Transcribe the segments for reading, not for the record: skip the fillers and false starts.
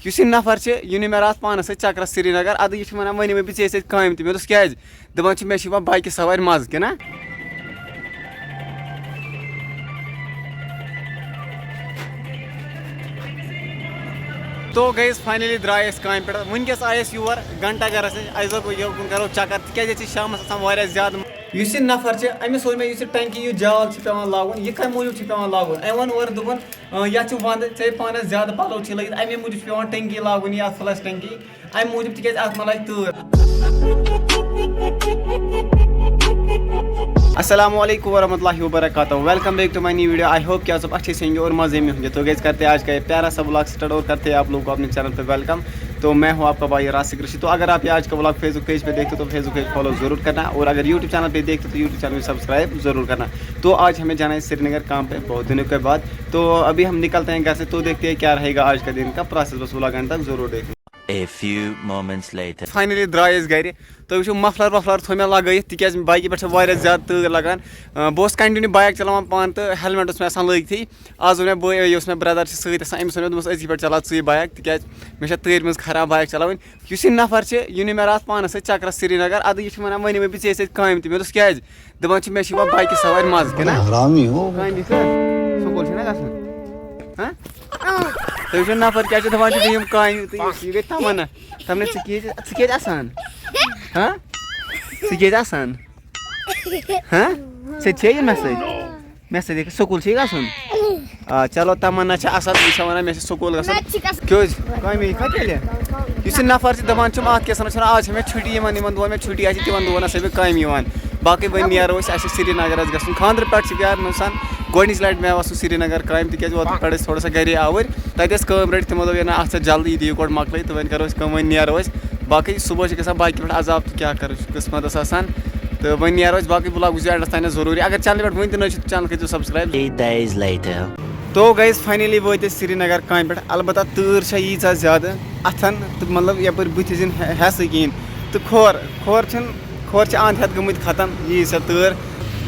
यह नफर मे रात पानस चक्र श्रीनगर अद यह वन वन बे ऐसे काम मे दोस क्या दपान मे बाइक सवार मज कि ना। तो गई फाइनली द्राय काम पे वनकस आयस योर घंटा घर अकुन करो चक्कर तिक शाम ज्यादा इस नफर अमिस सोच मे टंकी जाल पे लागुन यह कम मूजूब पे लागुन अम वन और दोपन ये वंद ऐ पानस ज्यादा पलो लगित अमे मूजूब पे टंकी लागुन ये फ्लश टंकी अमे मूजूब तिक अत मा लगे तूर। अस्सलामुअलैकुम वरहमतुल्लाहि वबरकातुहू। Welcome back to my new video. I hope कि आप सब अच्छे से होंगे और मज़े में होंगे। तो गैस करते हैं आज का ये प्यारा सा व्लॉग स्टार्ट और करते हैं आप लोगों को अपने चैनल पे वेलकम। तो मैं हूं आपका भाई रासिक रशीद। तो अगर आप ये आज का व्लॉग फेसबुक पेज पे देखते हो तो फेसबुक पेज फॉलो जरूर करना और अगर यूट्यूब चैनल पे देखते हो तो यूट्यूब चैनल सब्सक्राइब जरूर करना। तो आज हमें जाना है श्रीनगर काम पे बहुत दिनों के बाद। तो अभी हम निकलते हैं घर से, तो देखते हैं क्या रहेगा आज का दिन का प्रोसेस। बस व्लॉग अंत तक जरूर देखना। A few moments later. Finally द्रायस घर तो वो मफलर वफलर थो मे लगत तिक बाइक पे ज्यादा तूर लगान बहुत कंटिन्यू बाइक चलान पान तो हेलमेट मे लगित आज वो मे मे ब्रदर सत्स अमिस वो अजी पे चला ची बाइक तिक मे तूर मज खराब बाइक चलान इस नफर यह मे रात पानस चक्र श्रीनगर अद यह वन वन बे ऐसे काम मे दोस क्या दपान मे बाइक सवार मज कि ना तो नफर क्या दपान काम गई तमन्ना तमने आसान हाँ सान हाँ मे मे स्कूल गन चलो तमन्ना असल यह वन मे स्कूल गमी इस नफर दपान अत क्या आज मे छुट्टी दोन मे छुट्टी तिमन दोन हसा कम बाकी वन नो श्रीनगर गन खानद्र पे यार नुसान गोच लट मे वसन श्रीनगर काम तिक पे थोड़ा सा घर आवर तम रट तमो दोप अत जल्दी दी गोट मकल तो वन करो वन नो बाकी सुबह गा बाइक पे अजाब तो क्या कर किस्मत आसान तो वन नो बाकी ब्लॉग वुचो एंडस तान जरूरी अगर चैनल पे वन तो चैनल कर सब्सक्राइब। तो गैस फाइनली वो श्रीनगर काम पे अलबत्ता तूर यीचा ज्यादा अथन तो मतलब यपर बुथ दिन हेस कहें तो खोर अंत हेत गमत खत्म यी सा तूर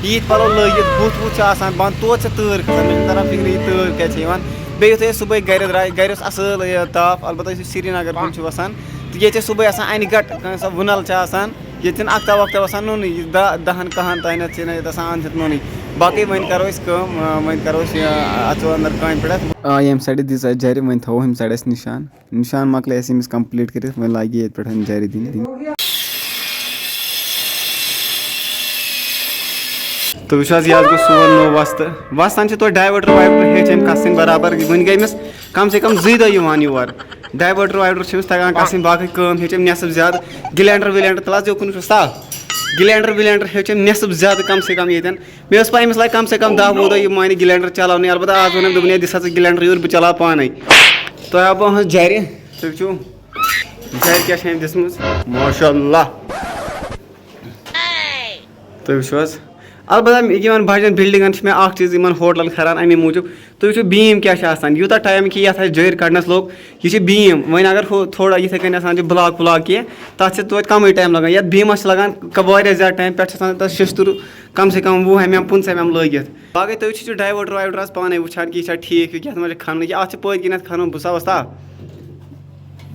ईद पलो लगित बुथ वुथ बंद तोत तूर खत्म तरह फिक्र यह तूर क्या बे सुबह घर द्राय घर असल ताप अलबत्ता श्रीनगर कुन वसान तो ये सुबह अन गट वुनल ये अख्ता वख्ता वसान नून दहन कहन तान अंत हेत नून बाकी वन करो अचो अंदर काम पे ये साइड दी जर वन थो हम साइड निशान निशान मकल कम्प्लीट कर वन लगे ये पे जर दिन तो वो यह गो सोन नो वस्तान तो डाइवर्टर वाइवर्टर हेम कसन बराबर वन गई कम से कम 2 दह योर डाइवर्टर वाइवर्टर तगान कसन बाकी कम हेम नेसफ ज्यादा गिलैंडर विलैंडर तला जोकुन गिलैंडर विलैंडर हेम नेसफ ज्यादा कम से कम ये मे पे अमिस लगे कम से कम 10-12 दह मान गिलैंडर चलाने अलबत्ता आज वन दोपन दिस गिलैंडर यूर बह चला पान तो अब जर तुझो जर क्या दिसम माशाअल्लाह तो वो अलबत्ता बजन बिल्डिंगन मे चीज़ होटलन खरान अमे मूजूब तो वो बीम क्या यूता टाइम कि ये जर कड़नस लोग यह बीम वन अगर थोड़ा ये कन ब्लॉक व्लॉक कह तथ तो कम टाइम लगान ये बीमस लगान ज्यादा टाइम पे शिश्तर कम से कम 20 mm 15 mm लगित बाकी तुम डाइवर्टर वाइवर्टर पाने वुचान कि यह ठीक ये खन अत पद किन खन बह सवस्ता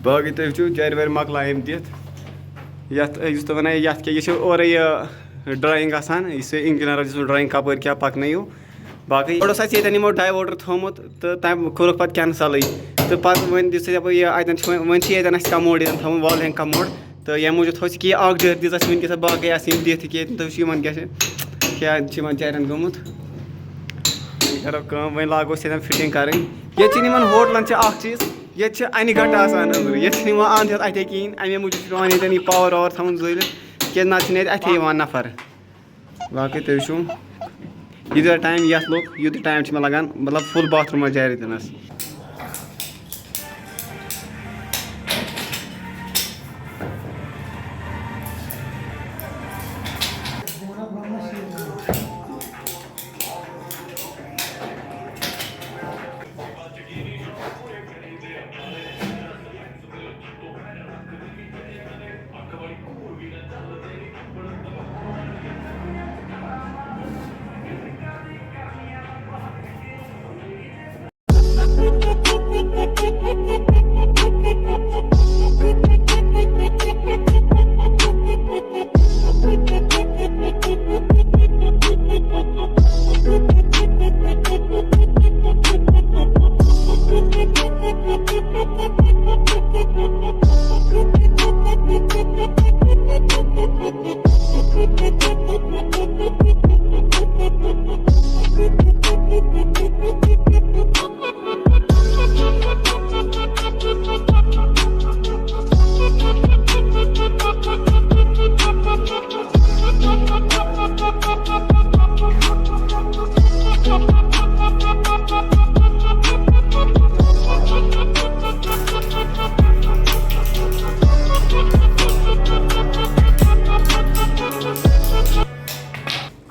बाकी तुम जर वर मकलायम दिस तो वन ये और ड्राइंग आसान इस इंजीनियर ड्राइंग कपर क्या पकनो बाकी थोड़ा सा ये डाइवर्टर थोमुत तो तम कोर पे कैंसल तो पे दिस वन कमोड थो वाल हेंग कमोड तो ये मूजूब थो कि जर दिस वन बाकी दिख क्या जरन गमुत करो वन लागो फिटिंग कर ये होटलन चीज़ ये अन गट अंदर ये अंत हेत अथे कहें अमे मूजूब पे पावर वावर थवन जलित क्या अथे नफर बाकी तुम यूत टाइम ये लोग यूत टाइम मे लगान मतलब फुल बाथरूम जारी दिनस।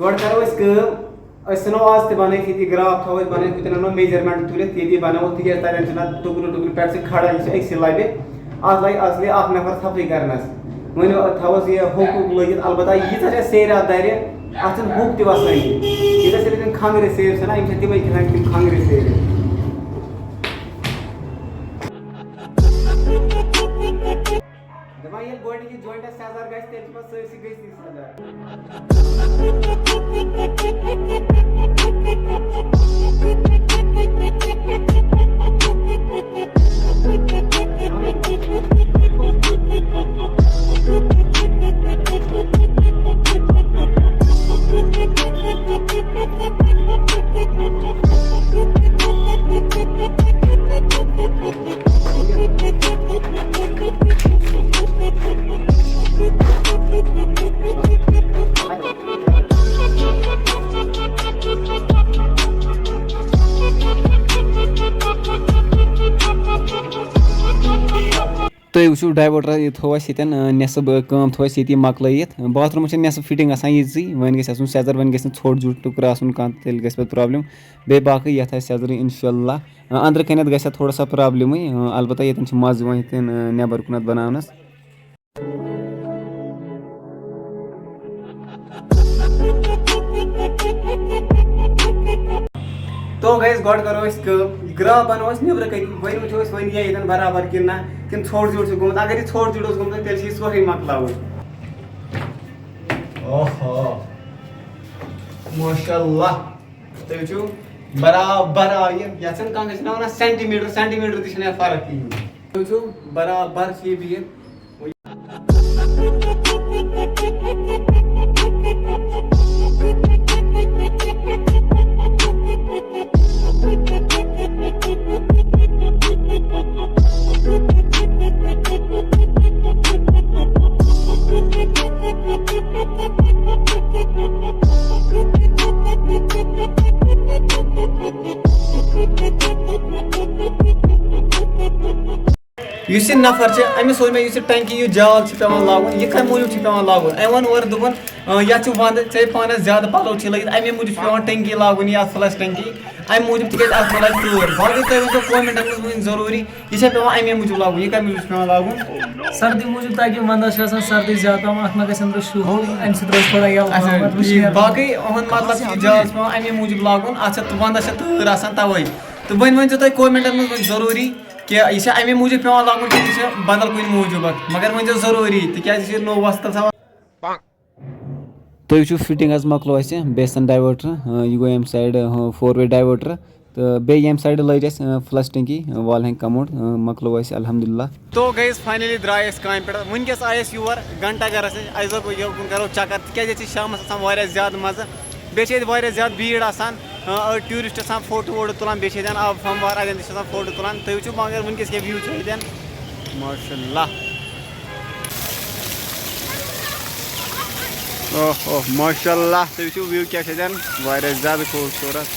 गोड़ करो इस सनो आज ते बने थी ग्राफ थो बने कितना नो मेजरमेंट तुले तीदी बनाओ थी के तरह जना टुकड़े टुकड़े पैर से खड़ा इस एक सिलाई पे आज लाई असली आख नफर सफाई करनस वन थवस ये हुक लगित अलबत्ता ये तरह सेरा दायरे अथन हुक ते वसई ये से खांगरे सेर से ना इन छति में किन खांगरे सेर दवाई ये बॉडी की जॉइंट साजार गाइस ते बस से गइस नहीं तुम वो डाइवर्टर यह थो नसब कम थो ये मकलत बाथरूम नसब फिटिंग आसान यी one go seizure one go छोट जुट टुकर आसन तेल गई प्रॉब्लम बे बाकी ये सेजर इंशाल्लाह अंदर कन गई थोड़ा सा प्रॉब्लम अलबत्ता ये मज ये नबर कुन बनानस तो गैस गोड़ करो ग्राफ बनो नबर कन वन वो वन ये बराबर कि ना कि छोट जुट गुमुत अगर ये छोट जुट गुमुत तेल सोरे मकलाव ओहो माशाअल्लाह तुम बराबर आव ये कह सेंटीमीटर सेंटीमीटर ती फर्क कहीं तुम बराबर बिहत इस नफर अमिस वो मे टंकी यह जाल पे लागन यह कम मूजूब पे लागन अम वन और दोपन ये वंद ऐ पानस ज्यादा पलो लगित अमे मूजूब पे टंकी लागन ये फ्लश टंकी अमे मूजूब तिक अत लगे तूर बाकी तुम वो कमेंटन मज जरूरी यह पे अमे मूजूब लागन यह कम मूजूब पे लागन सर्दी मूजूब ताकि वंदस सर्दी ज्यादा अत मे गो शू अम थोड़ा बाकी मतलब जाल पे अमे मूजूब लागन अत वंदस तूर आसान तवे तो वन वन तुम कमेंटन मज जरूरी कि यह अमे मूजूब पे लागन कि बदल कुछ मूजूब मगर वन जरूरी तिक नो वस्तल सवाल तुम वो फिटिंग मकलो बेसन डाइवर्टर यह गो अम साइड 4-वे डाइवर्टर तो बे ये साइड लज फ्लश टंकी वाल हें कमोड मकलो अल्हम्दुलिल्लाह तो गई फाइनली द्राय काम पे वनकस आयस योर घंटा घर करो चक्कर तक शाम ज्यादा मज़ बे ज्यादा भीड़ आसान टूरिस्ट फोटो वोटो तुलान बे आब फमवार अन फोटो तुलान तुम वो मगर वनकस क्या व्यू माशाअल्लाह ओह माशाअल्लाह तुम व्यू क्या ज्यादा खूबसूरत